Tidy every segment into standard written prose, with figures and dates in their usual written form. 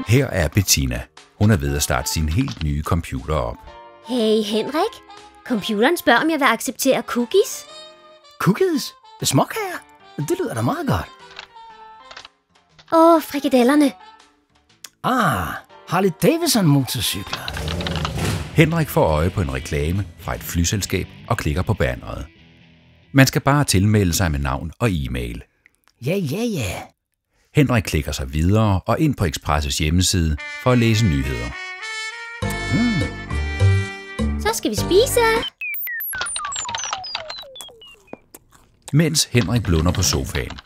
Her er Bettina. Hun er ved at starte sin helt nye computer op. Hey Henrik, computeren spørger, om jeg vil acceptere cookies. Cookies? Småkager? Det lyder da meget godt. Frikadellerne. Harley Davidson motorcykler. Henrik får øje på en reklame fra et flyselskab og klikker på banneret. Man skal bare tilmelde sig med navn og e-mail. Ja. Henrik klikker sig videre og ind på Expresses hjemmeside for at læse nyheder. Så skal vi spise. Mens Henrik blunder på sofaen,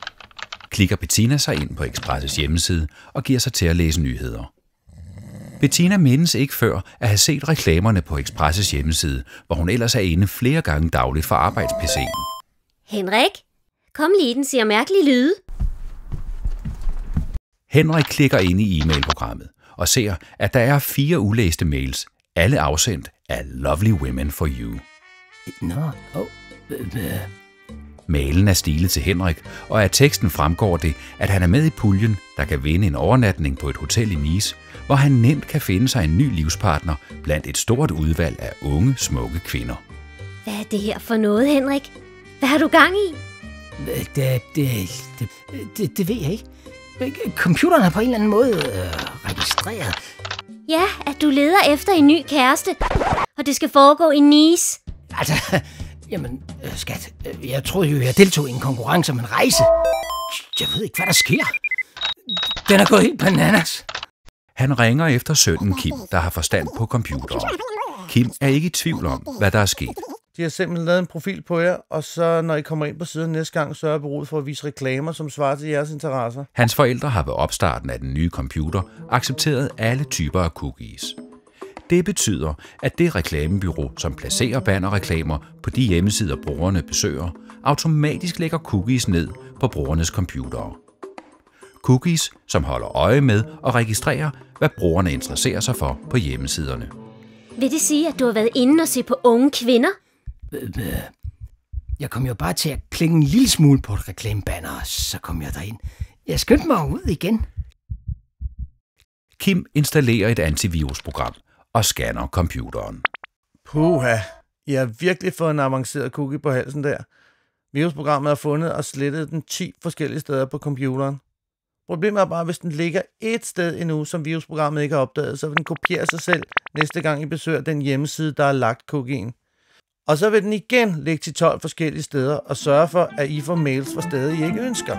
klikker Bettina sig ind på Expresses hjemmeside og giver sig til at læse nyheder. Bettina mindes ikke før at have set reklamerne på Expresses hjemmeside, hvor hun ellers er inde flere gange dagligt for arbejds-PC'en. Henrik, kom lige, den siger mærkelige lyde. Henrik klikker ind i e-mailprogrammet og ser, at der er 4 ulæste mails, alle afsendt af Lovely Women for You. Mailen er stilet til Henrik, og af teksten fremgår det, at han er med i puljen, der kan vinde en overnatning på et hotel i Nice, hvor han nemt kan finde sig en ny livspartner blandt et stort udvalg af unge, smukke kvinder. Hvad er det her for noget, Henrik? Hvad har du gang i? Det ved jeg ikke. Computeren er på en eller anden måde registreret. Ja, at du leder efter en ny kæreste, og det skal foregå i Nice. Altså, jamen, skat, jeg troede jo, jeg deltog i en konkurrence om en rejse. Jeg ved ikke, hvad der sker. Den er gået helt bananas. Han ringer efter sønnen Kim, der har forstand på computeren. Kim er ikke i tvivl om, hvad der er sket. De har simpelthen lavet en profil på jer, og så når I kommer ind på siden næste gang, sørger bureauet for at vise reklamer, som svarer til jeres interesser. Hans forældre har ved opstarten af den nye computer accepteret alle typer af cookies. Det betyder, at det reklamebyrå, som placerer bannerreklamer på de hjemmesider, brugerne besøger, automatisk lægger cookies ned på brugernes computere. Cookies, som holder øje med og registrerer, hvad brugerne interesserer sig for på hjemmesiderne. Vil det sige, at du har været inde og se på unge kvinder? Jeg kom jo bare til at klikke en lille smule på et reklamebanner, og så kom jeg derind. Jeg skyndte mig ud igen. Kim installerer et antivirusprogram og scanner computeren. Puha, I har virkelig fået en avanceret cookie på halsen der. Virusprogrammet har fundet og slettet den 10 forskellige steder på computeren. Problemet er bare, hvis den ligger et sted endnu, som virusprogrammet ikke har opdaget, så vil den kopiere sig selv næste gang I besøger den hjemmeside, der har lagt cookien. Og så vil den igen ligge til 12 forskellige steder og sørge for, at I får mails fra steder, I ikke ønsker.